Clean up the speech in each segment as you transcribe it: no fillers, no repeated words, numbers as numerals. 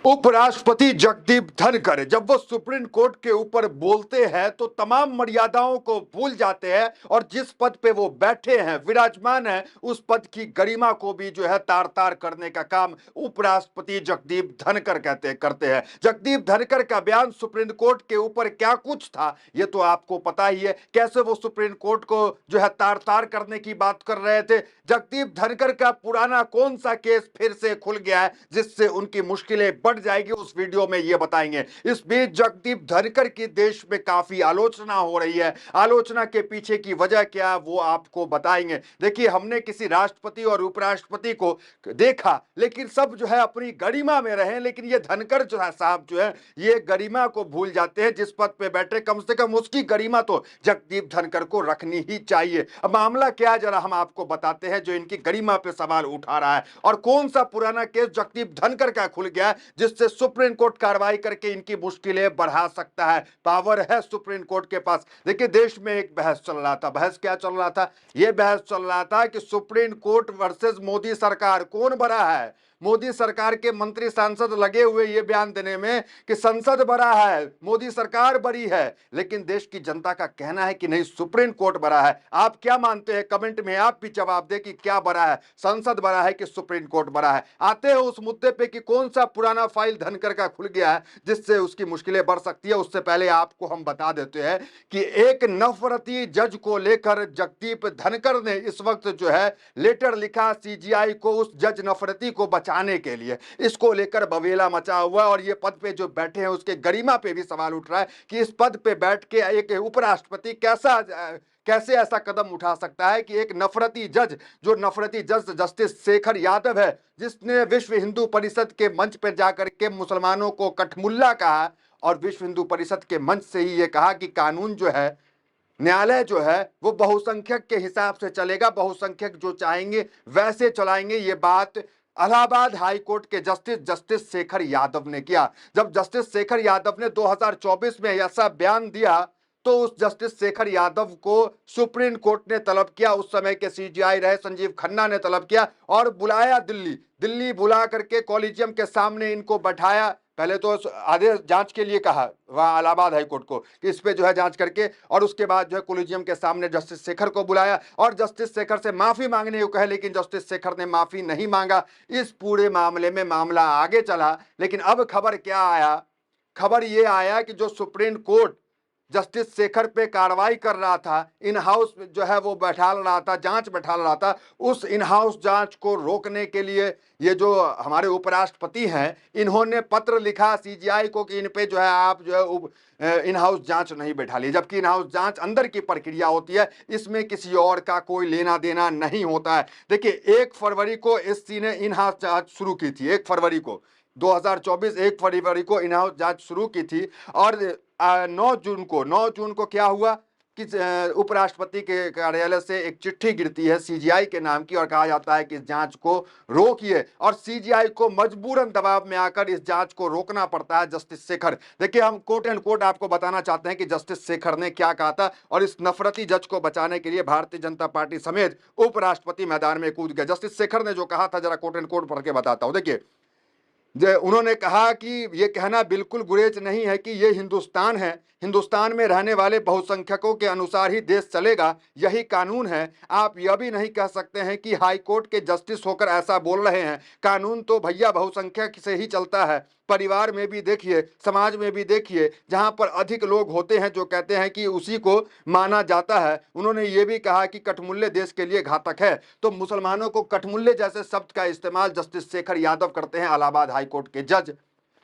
उपराष्ट्रपति जगदीप धनखड़ जब वो सुप्रीम कोर्ट के ऊपर बोलते हैं तो तमाम मर्यादाओं को भूल जाते हैं और जिस पद पे वो बैठे हैं, विराजमान है, उस पद की गरिमा को भी जो है तार तार करने का काम उपराष्ट्रपति जगदीप धनखड़ करते हैं। जगदीप धनखड़ का बयान सुप्रीम कोर्ट के ऊपर क्या कुछ था ये तो आपको पता ही है। कैसे वो सुप्रीम कोर्ट को जो है तार तार करने की बात कर रहे थे। जगदीप धनखड़ का पुराना कौन सा केस फिर से खुल गया है जिससे उनकी मुश्किलें बढ़ जाएगी, उस वीडियो में ये बताएंगे। इस बीच जगदीप धनखड़ की देश में काफी आलोचना हो रही है। आलोचना के पीछे की वजह क्या वो आपको बताएंगे। देखिए, हमने किसी राष्ट्रपति और उपराष्ट्रपति को देखा लेकिन सब जो है अपनी गरिमा में रहे, लेकिन ये धनखड़ जो है साहब जो है ये गरिमा को भूल जाते हैं। जिस पद पे बैठे कम से कम उसकी गरिमा तो जगदीप धनखड़ को रखनी ही चाहिए। अब मामला क्या है जरा हम आपको बताते हैं जो इनकी गरिमा पे सवाल उठा रहा है और कौन सा पुराना केस जगदीप धनखड़ का खुल गया जिससे सुप्रीम कोर्ट कार्रवाई करके इनकी मुश्किलें बढ़ा सकता है। पावर है सुप्रीम कोर्ट के पास। देखिए, देश में एक बहस चल रहा था। बहस क्या चल रहा था? यह बहस चल रहा था कि सुप्रीम कोर्ट वर्सेस मोदी सरकार कौन बड़ा है। मोदी सरकार के मंत्री सांसद लगे हुए ये बयान देने में कि संसद बड़ा है, मोदी सरकार बड़ी है, लेकिन देश की जनता का कहना है कि नहीं, सुप्रीम कोर्ट बड़ा है। आप क्या मानते हैं? कमेंट में आप भी जवाब दें कि क्या बड़ा है, संसद बड़ा है कि सुप्रीम कोर्ट बड़ा है। आते हैं उस मुद्दे पे कि कौन सा पुराना फाइल धनखड़ का खुल गया है जिससे उसकी मुश्किलें बढ़ सकती है। उससे पहले आपको हम बता देते हैं कि एक नफरती जज को लेकर जगदीप धनखड़ ने इस वक्त जो है लेटर लिखा सीजीआई को, उस जज नफरती को बचाने के लिए। इसको लेकर बवेला मचा हुआ और ये पद पे जो बैठे हैं उसके गरिमा पे भी सवाल उठ रहा है कि इस पद पे बैठ के एक उपराष्ट्रपति कैसे ऐसा कदम उठा सकता है कि एक नफरती जज, जो नफरती जज जस्टिस शेखर यादव है, जिसने विश्व हिंदू परिषद के मंच पर जाकर के मुसलमानों को कठमुल्ला कहा और विश्व हिंदू परिषद के मंच से ही ये कहा कि कानून जो है, न्यायालय जो है वो बहुसंख्यक के हिसाब से चलेगा, बहुसंख्यक जो चाहेंगे वैसे चलाएंगे। ये बात इलाहाबाद हाई कोर्ट के जस्टिस शेखर यादव ने किया। जब जस्टिस शेखर यादव ने 2024 में ऐसा बयान दिया तो उस जस्टिस शेखर यादव को सुप्रीम कोर्ट ने तलब किया। उस समय के सीजीआई रहे संजीव खन्ना ने तलब किया और बुलाया दिल्ली बुला करके कॉलेजियम के सामने इनको बैठाया। पहले तो आदेश जांच के लिए कहा वहां इलाहाबाद हाईकोर्ट को कि इस पे जो है जांच करके, और उसके बाद जो है कॉलेजियम के सामने जस्टिस शेखर को बुलाया और जस्टिस शेखर से माफी मांगने को कहे, लेकिन जस्टिस शेखर ने माफी नहीं मांगा। इस पूरे मामले में मामला आगे चला, लेकिन अब खबर क्या आया? खबर ये आया कि जो सुप्रीम कोर्ट जस्टिस शेखर पे कार्रवाई कर रहा था, इन हाउस जो है वो बैठा रहा था, जांच बैठा रहा था, उस इन हाउस जांच को रोकने के लिए ये जो हमारे उपराष्ट्रपति हैं इन्होंने पत्र लिखा सीजीआई को कि इन पे जो है आप जो है इन हाउस जांच नहीं बैठा ली, जबकि इन हाउस जांच अंदर की प्रक्रिया होती है, इसमें किसी और का कोई लेना देना नहीं होता है। देखिए, 1 फरवरी को एससी ने इन हाउस जांच शुरू की थी। 1 फरवरी को 2024 1 फरवरी को इन हाउस जांच शुरू की थी और 9 जून को क्या हुआ कि उपराष्ट्रपति के कार्यालय से एक चिट्ठी गिरती है सीजीआई के नाम की और कहा जाता है कि इस जांच को रोकिए, और सीजीआई को मजबूरन दबाव में आकर इस जांच को रोकना पड़ता है जस्टिस शेखर। देखिए, हम कोट एंड कोट आपको बताना चाहते हैं कि जस्टिस शेखर ने क्या कहा था और इस नफरती जज को बचाने के लिए भारतीय जनता पार्टी समेत उपराष्ट्रपति मैदान में कूद गए। जस्टिस शेखर ने जो कहा था जरा कोट एंड कोट पढ़ के बताता हूं। देखिए, उन्होंने कहा कि यह कहना बिल्कुल गुरेज नहीं है कि यह हिंदुस्तान है, हिंदुस्तान में रहने वाले बहुसंख्यकों के अनुसार ही देश चलेगा, यही कानून है। आप यह भी नहीं कह सकते हैं कि हाई कोर्ट के जस्टिस होकर ऐसा बोल रहे हैं। कानून तो भैया बहुसंख्यक से ही चलता है। परिवार में भी देखिए, समाज में भी देखिए, जहां पर अधिक लोग होते हैं जो कहते हैं कि उसी को माना जाता है। उन्होंने ये भी कहा कि कठमुल्ले देश के लिए घातक है। तो मुसलमानों को कठमुल्ले जैसे शब्द का इस्तेमाल जस्टिस शेखर यादव करते हैं, इलाहाबाद हाईकोर्ट के जज।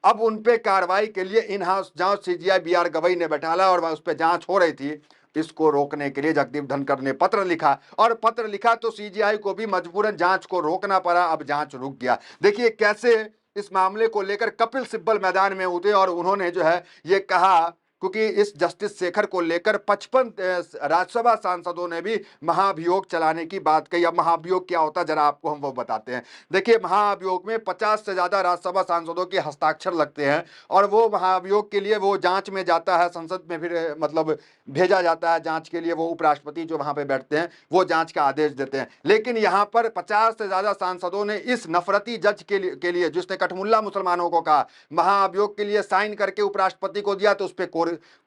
अब उन पे कार्रवाई के लिए इन हाउस जांच सीजीआई बीआर गवई ने बैठाला और उस पर जांच हो रही थी। इसको रोकने के लिए जगदीप धनखड़ ने पत्र लिखा और पत्र लिखा तो सीजीआई को भी मजबूरन जांच को रोकना पड़ा। अब जांच रुक गया। देखिए कैसे इस मामले को लेकर कपिल सिब्बल मैदान में उतरे और उन्होंने जो है ये कहा क्योंकि इस जस्टिस शेखर को लेकर 55 राज्यसभा सांसदों ने भी महाभियोग चलाने की बात कही। अब महाभियोग क्या होता है जरा आपको हम वो बताते हैं। देखिए, महाभियोग में 50 से ज्यादा राज्यसभा सांसदों के हस्ताक्षर लगते हैं और वो महाभियोग के लिए वो जांच में जाता है, संसद में फिर मतलब भेजा जाता है जांच के लिए। वो उपराष्ट्रपति जो वहां पे बैठते हैं वो जांच का आदेश देते हैं। लेकिन यहां पर 50 से ज्यादा सांसदों ने इस नफरती जज के लिए जिसने कठमुल्ला मुसलमानों को कहा, महाभियोग के लिए साइन करके उपराष्ट्रपति को दिया, तो उस पर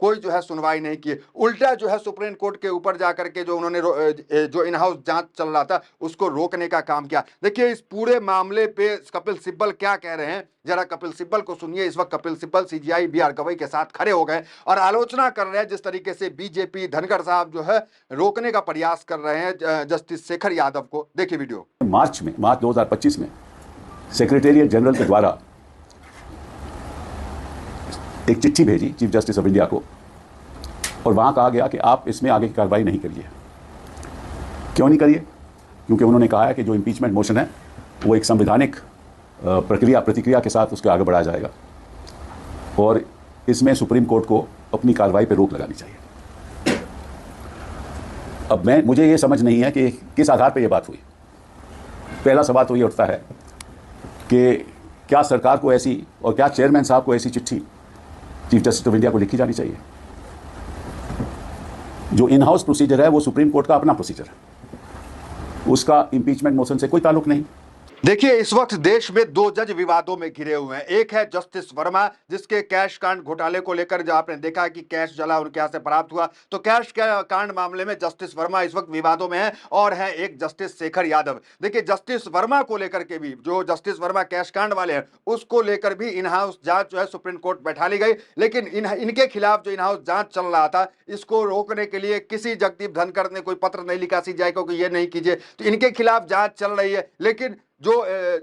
कोई जो है सुनवाई नहीं की। उल्टा जो है सुप्रीम कोर्ट के ऊपर जाकर के जो उन्होंने जो इन हाउस जांच चल रहा था उसको रोकने का काम किया। देखिए, इस पूरे मामले पे कपिल सिब्बल क्या कह रहे हैं, जरा कपिल सिब्बल को सुनिए। इस वक्त कपिल सिब्बल सीजीआई बी.आर. गवई के साथ खड़े हो गए और आलोचना कर रहे हैं जिस तरीके से बीजेपी धनखड़ साहब जो है रोकने का प्रयास कर रहे हैं जस्टिस शेखर यादव को। देखिए वीडियो। मार्च 2025 में सेक्रेटेरिएट जनरल के द्वारा एक चिट्ठी भेजी चीफ जस्टिस ऑफ इंडिया को और वहां कहा गया कि आप इसमें आगे की कार्रवाई नहीं करिए। क्यों नहीं करिए? क्योंकि उन्होंने कहा है कि जो इम्पीचमेंट मोशन है वो एक संवैधानिक प्रतिक्रिया के साथ उसके आगे बढ़ाया जाएगा और इसमें सुप्रीम कोर्ट को अपनी कार्रवाई पर रोक लगानी चाहिए। अब मुझे ये समझ नहीं है कि किस आधार पर यह बात हुई। पहला सवाल तो ये उठता है कि क्या सरकार को ऐसी और क्या चेयरमैन साहब को ऐसी चिट्ठी चीफ जस्टिस ऑफ इंडिया को लिखी जानी चाहिए? जो इन हाउस प्रोसीजर है वो सुप्रीम कोर्ट का अपना प्रोसीजर है, उसका इम्पीचमेंट मोशन से कोई ताल्लुक नहीं। देखिए, इस वक्त देश में दो जज विवादों में घिरे हुए हैं। एक है जस्टिस वर्मा, जिसके कैश कांड घोटाले को लेकर जो आपने देखा कि कैश जला उनके यहां से प्राप्त हुआ, तो कैश कांड मामले में जस्टिस वर्मा इस वक्त विवादों में है। और है एक जस्टिस शेखर यादव। देखिए, जस्टिस वर्मा को लेकर के भी, जो जस्टिस वर्मा कैश कांड वाले हैं उसको लेकर भी इन हाउस जांच जो है सुप्रीम कोर्ट बैठा ली गई। लेकिन इनके खिलाफ जो इन हाउस जांच चल रहा था इसको रोकने के लिए किसी जगदीप धनखड़ ने कोई पत्र नहीं लिखा सीजीआई को कि ये नहीं कीजिए, तो इनके खिलाफ जांच चल रही है। लेकिन जो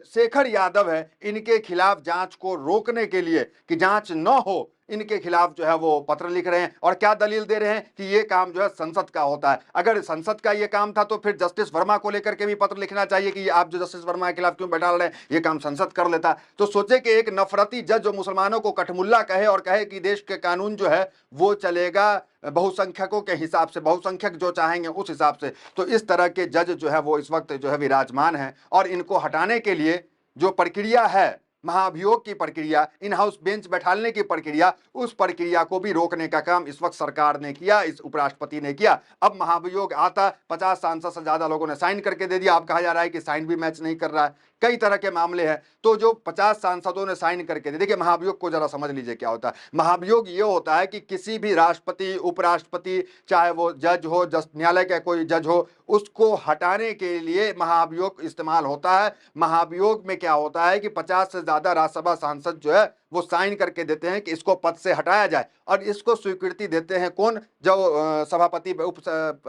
शेखर यादव है इनके खिलाफ जांच को रोकने के लिए कि जांच न हो, इनके खिलाफ जो है वो पत्र लिख रहे हैं। और क्या दलील दे रहे हैं कि ये काम जो है संसद का होता है। अगर संसद का ये काम था तो फिर जस्टिस वर्मा को लेकर के भी पत्र लिखना चाहिए कि आप जो जस्टिस वर्मा के खिलाफ क्यों बैठा रहे हैं, ये काम संसद कर लेता। तो सोचे कि एक नफरती जज जो मुसलमानों को कठमुल्ला कहे और कहे कि देश के कानून जो है वो चलेगा बहुसंख्यकों के हिसाब से, बहुसंख्यक जो चाहेंगे उस हिसाब से। तो इस तरह के जज जो है वो इस वक्त जो है विराजमान है और इनको हटाने के लिए जो प्रक्रिया है, महाभियोग की प्रक्रिया, इन हाउस बेंच बैठाने की प्रक्रिया, उस प्रक्रिया को भी रोकने का काम इस वक्त सरकार ने किया, इस उपराष्ट्रपति ने किया। अब महाभियोग आता, 50 सांसद से ज्यादा लोगों ने साइन करके दे दिया। अब कहा जा रहा है कि साइन भी मैच नहीं कर रहा है। कई तरह के मामले हैं। तो जो 50 सांसदों ने साइन करके दे, देखिए महाभियोग को जरा समझ लीजिए क्या होता है। महाभियोग ये होता है कि किसी भी राष्ट्रपति, उपराष्ट्रपति, चाहे वो जज हो, न्यायालय का कोई जज हो, उसको हटाने के लिए महाभियोग इस्तेमाल होता है। महाभियोग में क्या होता है कि 50 से ज्यादा राज्यसभा सांसद जो है वो साइन करके देते हैं कि इसको पद से हटाया जाए। और इसको स्वीकृति देते हैं कौन? जो सभापति, उप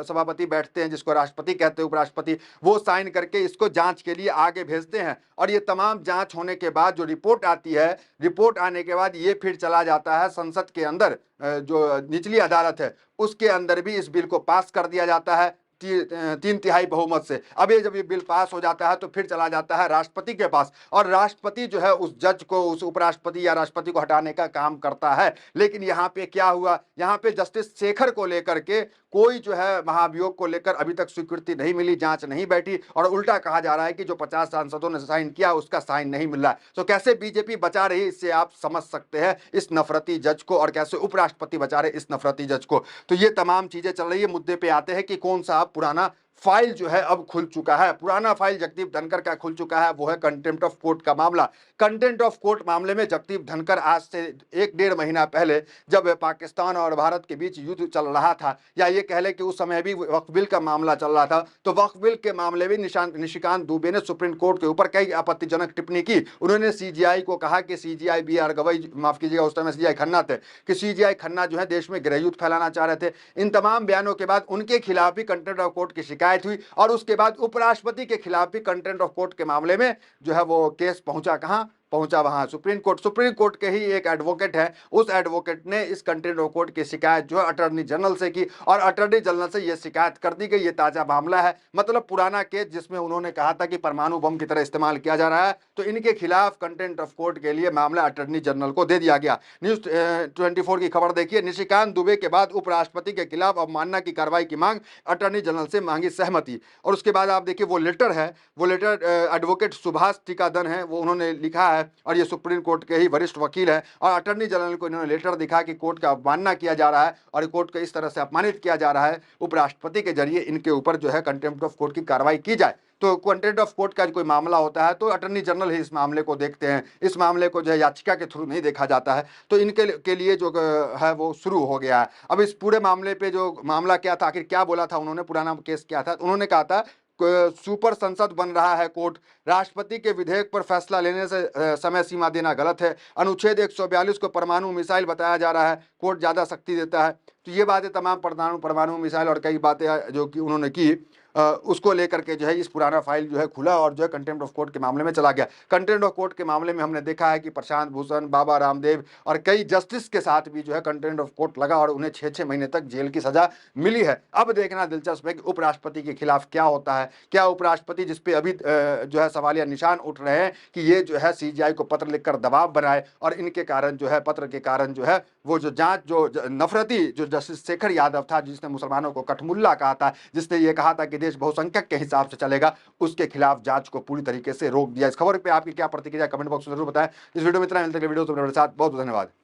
सभापति बैठते हैं, जिसको राष्ट्रपति कहते हैं, उपराष्ट्रपति, वो साइन करके इसको जांच के लिए आगे भेजते हैं। और ये तमाम जांच होने के बाद जो रिपोर्ट आती है, रिपोर्ट आने के बाद ये फिर चला जाता है संसद के अंदर, जो निचली अदालत है उसके अंदर भी इस बिल को पास कर दिया जाता है 3/3 बहुमत से। अब ये जब ये बिल पास हो जाता है तो फिर चला जाता है राष्ट्रपति के पास और राष्ट्रपति जो है उस जज को, उस उपराष्ट्रपति या राष्ट्रपति को हटाने का काम करता है। लेकिन यहाँ पे क्या हुआ, यहाँ पे जस्टिस शेखर को लेकर के कोई जो है महाभियोग को लेकर अभी तक स्वीकृति नहीं मिली, जांच नहीं बैठी और उल्टा कहा जा रहा है कि जो 50 सांसदों ने साइन किया उसका साइन नहीं मिल रहा है। तो कैसे बीजेपी बचा रही, इससे आप समझ सकते हैं इस नफरती जज को, और कैसे उपराष्ट्रपति बचा रहे इस नफरती जज को। तो ये तमाम चीजें चल रही है। मुद्दे पे आते हैं कि कौन सा पुराना फाइल जो है अब खुल चुका है। पुराना फाइल जगदीप धनखड़ का खुल चुका है, वो है कंटेम्प्ट ऑफ कोर्ट का मामला। कंटेम्प्ट ऑफ कोर्ट मामले में जगदीप धनखड़ आज से 1-1.5 महीना पहले, जब पाकिस्तान और भारत के बीच युद्ध चल रहा था, या ये कह ले कि उस समय भी वक्फ बिल का मामला चल रहा था, तो वक्फ बिल के मामले में निशिकांत दुबे ने सुप्रीम कोर्ट के ऊपर कई आपत्तिजनक टिप्पणी की। उन्होंने सीजीआई को कहा कि सीजीआई बी.आर. गवई, माफ कीजिएगा उस समय सीजीआई खन्ना थे, कि सीजीआई खन्ना जो है देश में गृहयुद्ध फैलाना चाह रहे थे। इन तमाम बयानों के बाद उनके खिलाफ भी कंटेम्प्ट ऑफ कोर्ट की शिकायत हुई और उसके बाद उपराष्ट्रपति के खिलाफ भी कंटेम्प्ट ऑफ कोर्ट के मामले में जो है वो केस पहुंचा कहां? पहुंचा वहां सुप्रीम कोर्ट के ही एक एडवोकेट है, उस एडवोकेट ने इस कंटेम्प्ट ऑफ कोर्ट की शिकायत जो है अटॉर्नी जनरल से की और अटॉर्नी जनरल से यह शिकायत कर दी गई। ये ताजा मामला है, मतलब पुराना केस जिसमें उन्होंने कहा था कि परमाणु बम की तरह इस्तेमाल किया जा रहा है, तो इनके खिलाफ कंटेम्प्ट ऑफ कोर्ट के लिए मामला अटॉर्नी जनरल को दे दिया गया। न्यूज 24 की खबर देखिए, निशिकांत दुबे के बाद उपराष्ट्रपति के खिलाफ अवमानना की कार्रवाई की मांग, अटॉर्नी जनरल से मांगी सहमति। और उसके बाद आप देखिए वो लेटर है, वो लेटर एडवोकेट सुभाष टिकादन है, वो उन्होंने लिखा है और ये सुप्रीम कोर्ट के ही वरिष्ठ वकील है और अटॉर्नी जनरल को इन्होंने लेटर दिखा कि कोर्ट का अवमानना किया जा रहा है और कोर्ट को इस तरह से अपमानित किया जा रहा है, उपराष्ट्रपति के जरिए इनके ऊपर जो है कंटेम्प्ट ऑफ कोर्ट की कार्रवाई की जाए। तो कंटेम्प्ट ऑफ कोर्ट का कोई मामला होता है तो अटॉर्नी जनरल ही इस मामले को देखते हैं, इस मामले को जो है याचिका के थ्रू नहीं देखा जाता है। तो इनके के लिए जो है वो शुरू हो गया है। अब इस पूरे मामले पे जो मामला क्या था, आखिर क्या बोला था उन्होंने, पुराना केस क्या था, उन्होंने कहा था सुपर संसद बन रहा है कोर्ट, राष्ट्रपति के विधेयक पर फैसला लेने से समय सीमा देना गलत है, अनुच्छेद 142 को परमाणु मिसाइल बताया जा रहा है, कोर्ट ज्यादा शक्ति देता है। तो ये बातें तमाम परमाणु मिसाइल और कई बातें जो कि उन्होंने की, उसको लेकर के जो है इस पुराना फाइल जो है खुला और जो है कंटेम्प्ट ऑफ कोर्ट के मामले में चला गया। कंटेम्प्ट ऑफ कोर्ट के मामले में हमने देखा है कि प्रशांत भूषण, बाबा रामदेव और कई जस्टिस के साथ भी जो है कंटेम्प्ट ऑफ कोर्ट लगा और उन्हें 6-6 महीने तक जेल की सजा मिली है। अब देखना दिलचस्प है कि उपराष्ट्रपति के खिलाफ क्या होता है। क्या उपराष्ट्रपति, जिसपे अभी जो है सवालिया निशान उठ रहे हैं कि ये जो है सीजीआई को पत्र लिखकर दबाव बनाए और इनके कारण जो है, पत्र के कारण जो है वो जो जांच, जो नफरती जो जस्टिस शेखर यादव था, जिसने मुसलमानों को कठमुल्ला कहा था, जिसने ये कहा था कि देश बहुसंख्यक के हिसाब से चलेगा, उसके खिलाफ जांच को पूरी तरीके से रोक दिया। इस खबर पे आपकी क्या प्रतिक्रिया, कमेंट बॉक्स में जरूर बताएं। इस वीडियो में इतना, मिलते हैं वीडियो तो मेरे साथ। बहुत बहुत धन्यवाद।